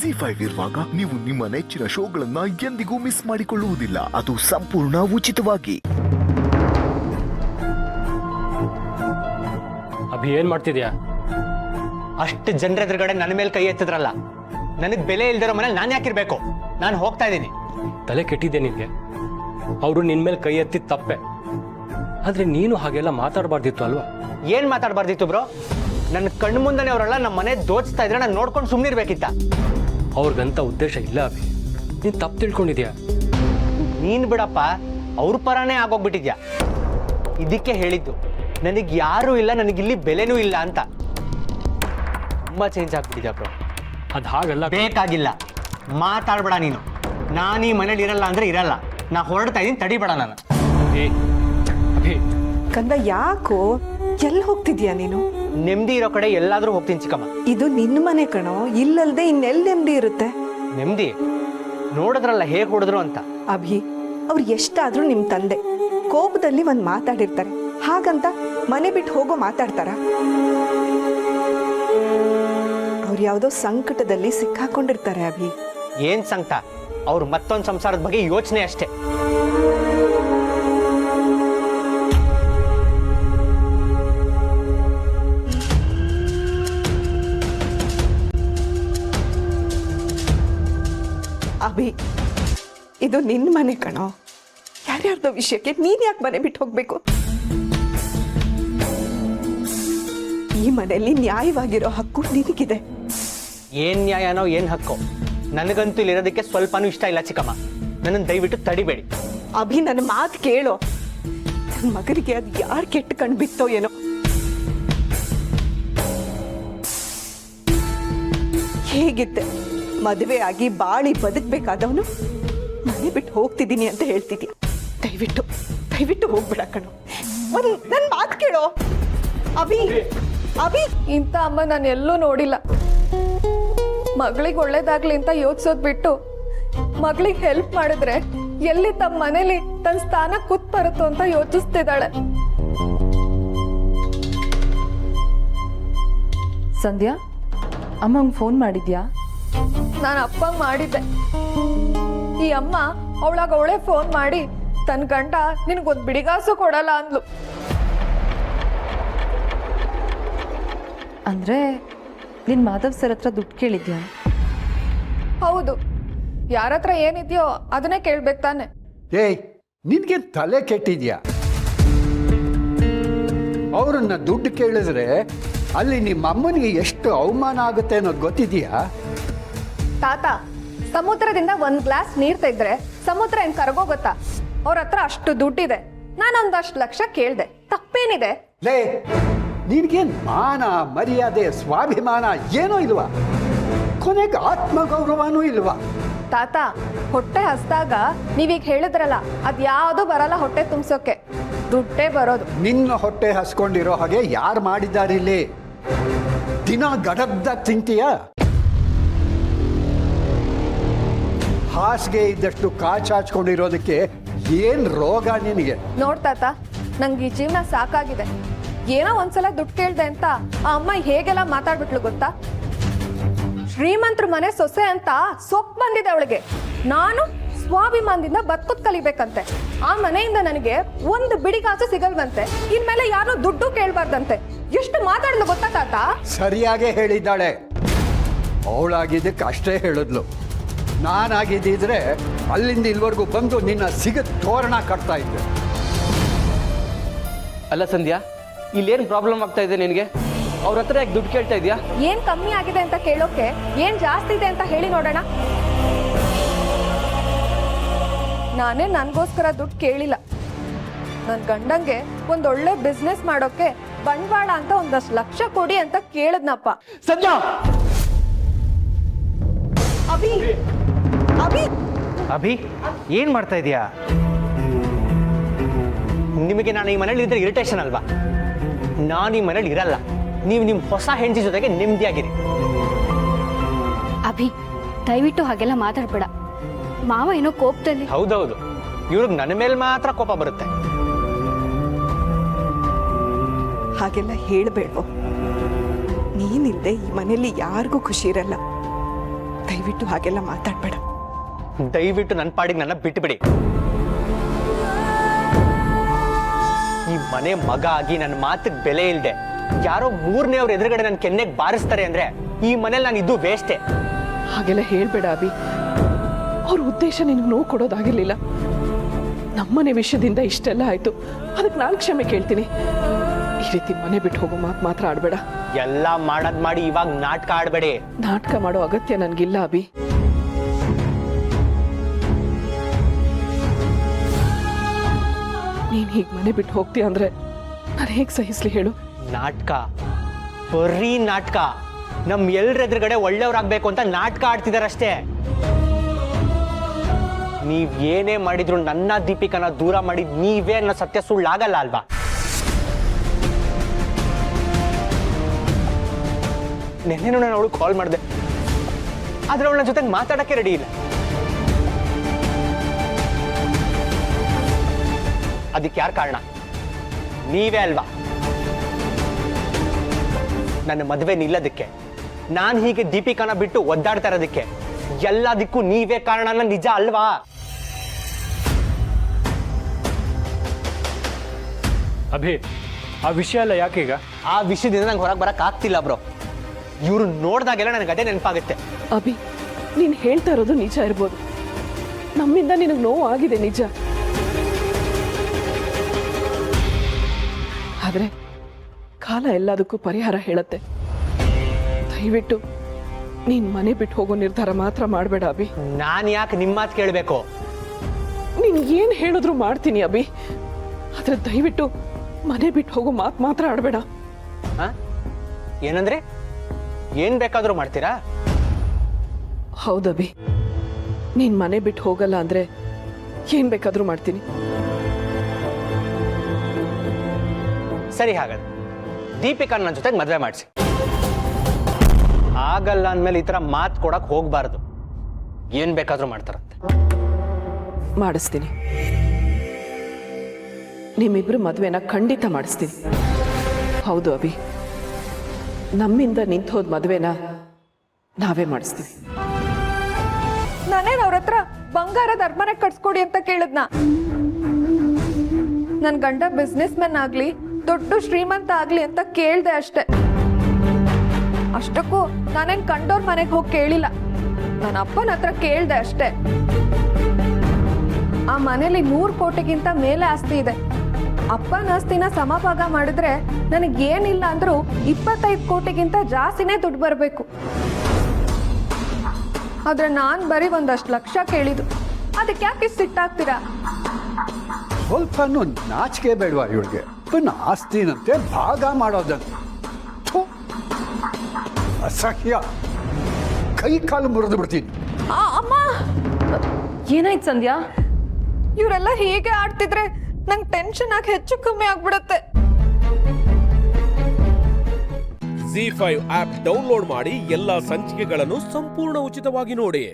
ZEE5 ಇರುವಾಗ ನೀವು ನಿಮ್ಮ ನೆಚ್ಚಿನ ಶೋಗಳನ್ನ ಎಂದಿಗೂ ಮಿಸ್ ಮಾಡಿಕೊಳ್ಳುವುದಿಲ್ಲ. ಅದು ಸಂಪೂರ್ಣ ಉಚಿತವಾಗಿ. ಅಭಿ ಏನ್ ಮಾಡ್ತಿದ್ಯಾ? ಅಷ್ಟು ಜನರ ಎದುರುಗಡೆ ನನ್ನ ಮೇಲೆ ಕೈ ಎತ್ತಿದ್ರಲ್ಲ, ನನಗೆ ಬೆಲೆ ಇಲ್ದಿರೋ ಮನೇಲಿ ನಾನು ಯಾಕಿರ್ಬೇಕು? ನಾನು ಹೋಗ್ತಾ ಇದ್ದೀನಿ. ತಲೆ ಕೆಟ್ಟಿದ್ದೆ ನಿನ್ಗೆ. ಅವರು ನಿನ್ ಮೇಲೆ ಕೈ ಎತ್ತಿದ ತಪ್ಪೆ, ಆದ್ರೆ ನೀನು ಹಾಗೆಲ್ಲ ಮಾತಾಡಬಾರ್ದಿತ್ತು ಅಲ್ವಾ? ಏನ್ ಮಾತಾಡಬಾರ್ದಿತ್ತು ಬ್ರೋ? ನನ್ನ ಕಣ್ಣು ಮುಂದನೆ ಅವರೆಲ್ಲ ನಮ್ಮ ಮನೆ ದೋಚ್ತಾ ಇದ್ರೆ ನಾನು ನೋಡ್ಕೊಂಡು ಸುಮ್ಮನಿರ್ಬೇಕಿತ್ತ? ಅವ್ರಿಗಂತ ಉದ್ದೇಶ ಇಲ್ಲ ಅಭಿ, ನೀನ್ ತಪ್ಪು ತಿಳ್ಕೊಂಡಿದ್ಯಾ. ನೀನ್ ಬಿಡಪ್ಪ, ಅವ್ರ ಪರಾನೇ ಆಗೋಗ್ಬಿಟ್ಟಿದ್ಯಾ. ಇದಕ್ಕೆ ಹೇಳಿದ್ದು, ನನಗೆ ಯಾರೂ ಇಲ್ಲ, ನನಗಿಲ್ಲಿ ಬೆಲೆನೂ ಇಲ್ಲ ಅಂತ. ತುಂಬಾ ಚೇಂಜ್ ಆಗ್ಬಿಟ್ಟಿದ್ಯಾ ಬ್ರೋ. ಅದು ಹಾಗಲ್ಲ. ಬೇಕಾಗಿಲ್ಲ, ಮಾತಾಡ್ಬೇಡ ನೀನು. ನಾನು ಈ ಮನೇಲಿ ಇರಲ್ಲ ಅಂದ್ರೆ ಇರಲ್ಲ. ನಾ ಹೊರಡ್ತಾ ಇದೀನಿ, ತಡಿಬೇಡ ನಾನು. ಅಭಿ ಕಂದ, ಯಾಕೋ ಎಲ್ಲಿ ಹೋಗ್ತಿದ್ಯಾ ನೀನು? ನೆಮ್ಮದಿ ಇರೋ ಕಡೆ ಎಲ್ಲಾದ್ರೂ ಹೋಗ್ತೀನಿ ಚಿಕ್ಕಮ್ಮ. ಇದು ನಿನ್ನ ಮನೆ ಕಣೋ, ಇಲ್ಲಲ್ದೆ ಇನ್ನೆಲ್ಲಿ ನೆಮ್ಮದಿ ಇರುತ್ತೆ? ನೆಮ್ಮದಿ ನೋಡಿದ್ರಲ್ಲ ಹೇಗ್ ಹೊಡೆದ್ರು ಅಂತ. ಅಭಿ, ಅವ್ರು ಎಷ್ಟಾದ್ರೂ ನಿಮ್ ತಂದೆ. ಕೋಪದಲ್ಲಿ ಒಂದ್ ಮಾತಾಡಿರ್ತಾರೆ, ಹಾಗಂತ ಮನೆ ಬಿಟ್ಟು ಹೋಗೋ ಮಾತಾಡ್ತಾರ? ಅವ್ರು ಯಾವ್ದೋ ಸಂಕಟದಲ್ಲಿ ಸಿಕ್ಕಾಕೊಂಡಿರ್ತಾರೆ ಅಭಿ. ಏನ್ ಸಂಕಟ? ಅವ್ರು ಮತ್ತೊಂದು ಸಂಸಾರದ ಬಗ್ಗೆ ಯೋಚನೆ ಅಷ್ಟೇ. ಅಭಿ, ಇದು ನಿನ್ನ ಮನೆ ಕಣೋ. ಯಾರ್ಯಾರ್ದೋ ವಿಷಯಕ್ಕೆ ನೀನ್ ಯಾಕೆ ಮನೆ ಬಿಟ್ಟು ಹೋಗ್ಬೇಕು? ಈ ಮನೆಯಲ್ಲಿ ನ್ಯಾಯವಾಗಿರೋ ಹಕ್ಕು ನಿನಗಿದೆ. ಏನ್ ನ್ಯಾಯನೋ ಏನ್ ಹಕ್ಕೋ ನನಗಂತೂ ಇಲ್ಲಿರೋದಕ್ಕೆ ಸ್ವಲ್ಪನೂ ಇಷ್ಟ ಇಲ್ಲ ಚಿಕ್ಕಮ್ಮ. ನನ್ನನ್ನು ದಯವಿಟ್ಟು ತಡಿಬೇಡಿ. ಅಭಿ, ನನ್ನ ಮಾತು ಕೇಳೋ. ನನ್ನ ಮಗನಿಗೆ ಅದು ಯಾರು ಕೆಟ್ಟ ಕಣ್ ಬಿತ್ತೋ ಏನೋ. ಹೇಗಿತ್ತೆ ಮದುವೆ ಆಗಿ ಬಾಳಿ ಬದುಕ್ಬೇಕಾದವನು ಮನೆ ಬಿಟ್ಟು ಹೋಗ್ತಿದ್ದೀನಿ ಅಂತ ಹೇಳ್ತಿದ್ಯಾ? ದಯವಿಟ್ಟು ದಯವಿಟ್ಟು ಹೋಗ್ಬೇಡ ಕಣೋ. ನನ್ನ ಮಾತು ಕೇಳೋ ಅಭಿ. ಅಭಿ, ಇಂಥ ಅಮ್ಮ ನಾನು ಎಲ್ಲೂ ನೋಡಿಲ್ಲ. ಮಗಳಿಗೆ ಒಳ್ಳೇದಾಗ್ಲಿ ಅಂತ ಯೋಚಿಸೋದ್ ಬಿಟ್ಟು ಮಗಳಿಗೆ ಹೆಲ್ಪ್ ಮಾಡಿದ್ರೆ ಎಲ್ಲಿ ತಮ್ಮ ಮನೇಲಿ ತನ್ನ ಸ್ಥಾನ ಕೂತ್ ಬರುತ್ತೋ ಅಂತ ಯೋಚಿಸ್ತಿದ್ದಾಳೆ. ಸಂಧ್ಯಾ, ಅಮ್ಮಂಗೆ ಫೋನ್ ಮಾಡಿದ್ಯಾ? ನಾನು ಅಪ್ಪಂಗೆ ಮಾಡಿದ್ದೆ. ಈ ಅಮ್ಮ ಅವಳೇ ಫೋನ್ ಮಾಡಿ ತನ್ನ ಗಂಡ ನಿನಗೊಂದು ಬಿಡಿಗಾಸು ಕೊಡಲ್ಲ ಅಂದ್ಲು. ಅಂದ್ರೆ ನಿನ್ ಮಾಧವ್ ಸರ್ ಹತ್ರ ದುಡ್ಡು ಕೇಳಿದ್ಯಾ? ಹೌದು, ಯಾರ ಹತ್ರ ಏನಿದೆಯೋ ಅದನ್ನೇ ಕೇಳ್ಬೇಕು ತಾನೆ. ಏಯ್, ನಿನ್ಗೆ ತಲೆ ಕೆಟ್ಟಿದ್ಯಾ? ಅವ್ರನ್ನ ದುಡ್ಡು ಕೇಳಿದ್ರೆ ಅಲ್ಲಿ ನಿಮ್ಮ ಅಮ್ಮನಿಗೆ ಎಷ್ಟು ಅವಮಾನ ಆಗುತ್ತೆ ಅನ್ನೋದು ಗೊತ್ತಿದೆಯಾ? ತಾತ, ಸಮುದ್ರದಿಂದ ಒಂದ್ ಗ್ಲಾಸ್ ನೀರ್ ತೆಗೆದ್ರೆ ಸಮುದ್ರ ಏನ್ ಕರಗೋಗುತ್ತಾ? ಅವ್ರ ಹತ್ರ ಅಷ್ಟು ದುಡ್ಡಿದೆ, ನಾನೊಂದಷ್ಟು ಲಕ್ಷ ಕೇಳ್ದೆ, ತಪ್ಪೇನಿದೆ? ಲೇ, ನಿನ್ಗೇನ್ ಮಾನ ಮರ್ಯಾದೆ ಸ್ವಾಭಿಮಾನ ಏನೂ ಇಲ್ವಾ? ಕೊನೆಗೆ ಆತ್ಮಗೌರವನೂ ಇಲ್ವಾ? ತಾತ, ಹೊಟ್ಟೆ ಹಸ್ದಾಗ ನೀವೀಗ ಹೇಳಿದ್ರಲ್ಲ, ಅದ್ಯಾವುದೂ ಬರಲ್ಲ ಹೊಟ್ಟೆ ತುಂಬಿಸೋಕೆ, ದುಡ್ಡೇ ಬರೋದು. ನಿನ್ನ ಹೊಟ್ಟೆ ಹಸ್ಕೊಂಡಿರೋ ಹಾಗೆ ಯಾರು ಮಾಡಿದಾರಿಲ್ಲಿ? ದಿನ ಗಡಗ್ದಾಗ ತಿಂತೀಯ? ಹಾಸಿಗೆ ಇದ್ದಷ್ಟು ಕಾಚಾಚ್ಕೊಂಡಿರೋದಕ್ಕೆ ಏನ್ ರೋಗ ನಿನಗೆ? ನೋಡ್ತಾತ, ನಂಗೆ ಈ ಜೀವನ ಸಾಕಾಗಿದೆ. ಏನೋ ಒಂದ್ಸಲ ದುಡ್ಡು ಕೇಳ್ದೆ ಅಂತ ಆ ಅಮ್ಮ ಹೇಗೆಲ್ಲ ಮಾತಾಡ್ಬಿಟ್ಲು ಗೊತ್ತಾ? ಶ್ರೀಮಂತರ ಮನೆ ಸೊಸೆ ಅಂತ ಸೊಪ್ಪು ಬಂದಿದೆ ಅವಳಿಗೆ. ನಾನು ಸ್ವಾಭಿಮಾನದಿಂದ ಬದುಕುತ್ ಕಲಿಬೇಕಂತೆ. ಆ ಮನೆಯಿಂದ ನನಗೆ ಒಂದು ಬಿಡಿಗಾಸು ಸಿಗಲ್ವಂತೆ. ಇನ್ಮೇಲೆ ಯಾರು ದುಡ್ಡು ಕೇಳ್ಬಾರ್ದಂತೆ. ಎಷ್ಟು ಮಾತಾಡ್ಲು ಗೊತ್ತಾ ತಾತ? ಸರಿಯಾಗೇ ಹೇಳಿದ್ದಾಳೆ. ಅವಳಾಗಿದ್ದಕ್ಕೆ ಅಷ್ಟೇ ಹೇಳಿದ್ಲು. ನಾನಾಗಿದ್ದಿದ್ರೆ ಅಲ್ಲಿಂದ ಇಲ್ಲಿವರೆಗೂ ಬಂದು ನಿನ್ನ ಸಿಗದ್ ತೋರಣ ಕಟ್ತಾ ಇದ್ದೆ. ಅಲ್ಲ ಸಂಧ್ಯಾ, ಇಲ್ಲೇನು ಪ್ರಾಬ್ಲಮ್ ಆಗ್ತಾ ಇದೆ ನಿನಗೆ? ಅವ್ರ ಹತ್ರ ಯಾಕೆ ದುಡ್ಡು ಕೇಳ್ತಾ ಇದೆಯಾ? ಏನ್ ಕಮ್ಮಿ ಆಗಿದೆ ಅಂತ ಕೇಳೋಕೆ ಏನ್ ಜಾಸ್ತಿ ಇದೆ ಅಂತ ಹೇಳಿ ನೋಡೋಣ. ನಾನೇ ನನ್ಗೋಸ್ಕರ ದುಡ್ಡು ಕೇಳಿಲ್ಲ. ನನ್ ಗಂಡಂಗೆ ಒಂದೊಳ್ಳೆ ಬಿಸ್ನೆಸ್ ಮಾಡೋಕೆ ಬಂಡವಾಳ ಅಂತ ಒಂದಷ್ಟು ಲಕ್ಷ ಕೊಡಿ ಅಂತ ಕೇಳದ್ನಪ್ಪ. ಸಂಧ್ಯಾ! ಅಭಿ, ಅಭಿ, ಅಭಿ, ಏನ್ ಮಾಡ್ತಾ ಇದೀಯಾ? ನಿಮಗೆ ನಾನು ಈ ಮನೇಲಿ ಇದ್ರೆ ಇರಿಟೇಷನ್ ಅಲ್ವಾ? ನಾನು ಈ ಮನೇಲಿ ಇರಲ್ಲ. ನೀವು ನಿಮ್ಮ ಹೊಸ ಹೆಂಡತಿ ಜೊತೆಗೆ ನೆಮ್ಮದಿಯಾಗಿರಿ. ಅಭಿ, ದಯವಿಟ್ಟು ಹಾಗೆಲ್ಲ ಮಾತಾಡ್ಬೇಡ. ಮಾವ ಏನೋ ಕೋಪದಲ್ಲಿ. ಹೌದೌದು, ಇವ್ರಿಗೆ ನನ್ನ ಮೇಲೆ ಮಾತ್ರ ಕೋಪ ಬರುತ್ತೆ. ಹಾಗೆಲ್ಲ ಹೇಳಬೇಡ. ನೀನಿಲ್ದೆ ಈ ಮನೆಯಲ್ಲಿ ಯಾರಿಗೂ ಖುಷಿ ಇರಲ್ಲ. ದಯವಿಟ್ಟು ಹಾಗೆಲ್ಲ ಮಾತಾಡಬೇಡ. ದಯವಿಟ್ಟು ನನ್ನ ಪಾಡಿಗೆ ನನ್ನ ಬಿಟ್ಟುಬಿಡಿ. ಈ ಮನೆ ಮಗ ಆಗಿ ನನ್ನ ಮಾತಿಗೆ ಬೆಲೆ ಇಲ್ಲದೆ ಯಾರೋ ಮೂರನೇ ಅವ್ರ ಎದುರುಗಡೆ ನನ್ನ ಕೆನ್ನೆಗೆ ಬಾರಿಸ್ತಾರೆ ಅಂದ್ರೆ ಈ ಮನೇಲಿ ನಾನು ಇದ್ದು ವೇಸ್ಟೇ. ಹಾಗೆಲ್ಲ ಹೇಳ್ಬೇಡ ಅಭಿ. ಅವ್ರ ಉದ್ದೇಶ ನಿನಗೆ ನೋವು ಕೊಡೋದಾಗಿರ್ಲಿಲ್ಲ. ನಮ್ಮನೆ ವಿಷಯದಿಂದ ಇಷ್ಟೆಲ್ಲ ಆಯ್ತು, ಅದಕ್ಕೆ ನಾನು ಕ್ಷಮೆ ಕೇಳ್ತೀನಿ. ಈ ರೀತಿ ಮನೆ ಬಿಟ್ಟು ಹೋಗೋ ಮಾತು ಮಾತ್ರ ಆಡ್ಬೇಡ. ಎಲ್ಲ ಮಾಡದ್ ಮಾಡಿ ಇವಾಗ ನಾಟಕ ಆಡ್ಬೇಡಿ. ನಾಟಕ ಮಾಡೋ ಅಗತ್ಯ ನನ್ಗಿಲ್ಲ ಅಭಿ. ನೀನ್ ಹೀಗೆ ಮನೆ ಬಿಟ್ಟು ಹೋಗ್ತೀಯ ಅಂದ್ರೆ ನಾನು ಹೇಗೆ ಸಹಿಸ್ಲಿ ಹೇಳು? ನಾಟಕ, ಬರೀ ನಾಟಕ. ನಮ್ ಎಲ್ರ ಎದುರುಗಡೆ ಒಳ್ಳೆಯವ್ರಾಗ್ಬೇಕು ಅಂತ ನಾಟಕ ಆಡ್ತಿದಾರಷ್ಟೇ. ನೀವ್ ಏನೇ ಮಾಡಿದ್ರು ನನ್ನ ದೀಪಿಕನ ದೂರ ಮಾಡಿದ್ ನೀವೇ ಅನ್ನೋ ಸತ್ಯ ಸುಳ್ಳಾಗಲ್ಲ ಅಲ್ವಾ? ನೆನ್ನೆನೂ ನಾನು ಅವಳು ಕಾಲ್ ಮಾಡಿದೆ, ಆದ್ರೆ ಅವಳ ಜೊತೆಗೆ ಮಾತಾಡಕ್ಕೆ ರೆಡಿ ಇಲ್ಲ. ಅದಕ್ಕೆ ಯಾರು ಕಾರಣ? ನೀವೇ ಅಲ್ವಾ? ನನ್ನ ಮದುವೆ ನಿಲ್ಲದಕ್ಕೆ, ನಾನು ಹೀಗೆ ದೀಪಿಕನ ಬಿಟ್ಟು ಒದ್ದಾಡ್ತಾ ಇರೋದಕ್ಕೆ ಎಲ್ಲದಕ್ಕೂ ನೀವೇ ಕಾರಣ. ನಿಜ ಅಲ್ವಾ? ಅಭಿ, ಆ ವಿಷಯ ಎಲ್ಲ ಯಾಕೀಗ? ಆ ವಿಷಯದಿಂದ ನಂಗೆ ಹೊರಗೆ ಬರಕ್ ಆಗ್ತಿಲ್ಲ ಬ್ರೋ. ಇವ್ರು ನೋಡ್ದಾಗೆಲ್ಲ ನನಗೆ ಅದೇ ನೆನಪಾಗುತ್ತೆ. ಅಭಿ, ನೀನು ಹೇಳ್ತಾ ಇರೋದು ನಿಜ ಇರ್ಬೋದು. ನಮ್ಮಿಂದ ನಿನಗೆ ನೋವು ಆಗಿದೆ ನಿಜ. ಆದ್ರೆ ಕಾಲ ಎಲ್ಲದಕ್ಕೂ ಪರಿಹಾರ ಹೇಳತ್ತೆ. ದಯವಿಟ್ಟು ನೀನ್ ಮನೆ ಬಿಟ್ಟು ಹೋಗೋ ನಿರ್ಧಾರ ಮಾತ್ರ ಮಾಡಬೇಡ ಅಭಿ. ನಾನು ಯಾಕೆ ನಿಮ್ಮ ಮಾತು ಕೇಳಬೇಕು? ನೀನ್ ಏನ್ ಹೇಳಿದ್ರು ಮಾಡ್ತೀನಿ ಅಭಿ, ಆದ್ರೆ ದಯವಿಟ್ಟು ಮನೆ ಬಿಟ್ಟು ಹೋಗೋ ಮಾತು ಮಾತ್ರ ಆಡಬೇಡ. ಏನಂದ್ರೆ ಏನ್ ಬೇಕಾದ್ರೂ ಮಾಡ್ತೀರಾ? ಹೌದಭಿ, ನೀನ್ ಮನೆ ಬಿಟ್ಟು ಹೋಗಲ್ಲ ಅಂದ್ರೆ ಏನ್ ಬೇಕಾದ್ರೂ ಮಾಡ್ತೀನಿ. ಸರಿ, ಹಾಗಾದ್ರೆ ದೀಪಿಕಾ ನನ್ನ ಜೊತೆಗೆ ಮದುವೆ ಮಾಡಿಸಿ. ಆಗಲ್ಲ ಅಂದ್ಮೇಲೆ ಈ ತರ ಮಾತು ಕೊಡಕ್ ಹೋಗ್ಬಾರ್ದು. ಏನ್ ಬೇಕಾದ್ರೂ ಮಾಡ್ತಾರಂತೆ. ಮಾಡಿಸ್ತೀನಿ. ನಿಮ್ಮಿಬ್ರು ಮದುವೆನ ಖಂಡಿತ ಮಾಡಿಸ್ತೀನಿ. ಹೌದು ಅಭಿ, ನಮ್ಮಿಂದ ನಿಂತೋದ್ ಮದುವೆನ ನಾವೇ ಮಾಡಿಸ್ತೀವಿ. ನಾನೇನು ಅವ್ರ ಹತ್ರ ಬಂಗಾರದ ಅರಮನೆ ಕಟ್ಸ್ಕೊಡಿ ಅಂತ ಕೇಳಿದ್ನ? ನನ್ ಗಂಡ ಬಿಸ್ನೆಸ್ ಮ್ಯಾನ್ ಆಗ್ಲಿ, ದೊಡ್ಡ ಶ್ರೀಮಂತ ಆಗ್ಲಿ ಅಂತ ಕೇಳ್ದೆ ಅಷ್ಟೆ. ಅಷ್ಟಕ್ಕೂ ನಾನೇನ್ ಕಂಡೋರ್ ಮನೆಗೆ ಹೋಗಿ ಕೇಳಿಲ್ಲ. ನನ್ನ ಅಪ್ಪನ ಹತ್ರ ಕೇಳ್ದೆ ಅಷ್ಟೆ. ಆ ಮನೇಲಿ 100 ಕೋಟಿಗಿಂತ ಮೇಲೆ ಆಸ್ತಿ ಇದೆ. ಅಪ್ಪನ ಆಸ್ತಿನ ಸಮಭಾಗ ಮಾಡಿದ್ರೆ ನನಗೆ ಏನಿಲ್ಲ ಅಂದ್ರೂ 25 ಕೋಟಿಗಿಂತ ಜಾಸ್ತಿನೇ ದುಡ್ಡು ಬರಬೇಕು. ಆದ್ರೆ ನಾನ್ ಬರೀ ಒಂದಷ್ಟು ಲಕ್ಷ ಕೇಳಿದ್ದು. ಅದಕ್ಕೆ ಯಾಕೆ ಸಿಟ್ಟಾಗ್ತೀರಾ? ಸ್ವಲ್ಪನೂ ನಾಚಿಕೆ ಬೇಡವಾ ಇವಳಿಗೆ? ಆಸ್ತಿನಂತೆ ಭಾಗ ಮಾಡೋದಂತೆ. ಅಸಹ್ಯ. ಕೈ ಕಾಲು ಮುರಿದು ಬಿಡ್ತೀನಿ. ಅಮ್ಮ, ಏನಾಯ್ತು ಸಂಧ್ಯಾ? ಇವರೆಲ್ಲ ಹೀಗೆ ಆಡ್ತಿದ್ರೆ ನಂಗೆ ಟೆನ್ಷನ್ ಆಗಿ ಹೆಚ್ಚು ಕಮ್ಮಿ ಆಗ್ಬಿಡುತ್ತೆ. ZEE5 ಆಪ್ ಡೌನ್ಲೋಡ್ ಮಾಡಿ ಎಲ್ಲಾ ಸಂಚಿಕೆಗಳನ್ನು ಸಂಪೂರ್ಣ ಉಚಿತವಾಗಿ ನೋಡಿ.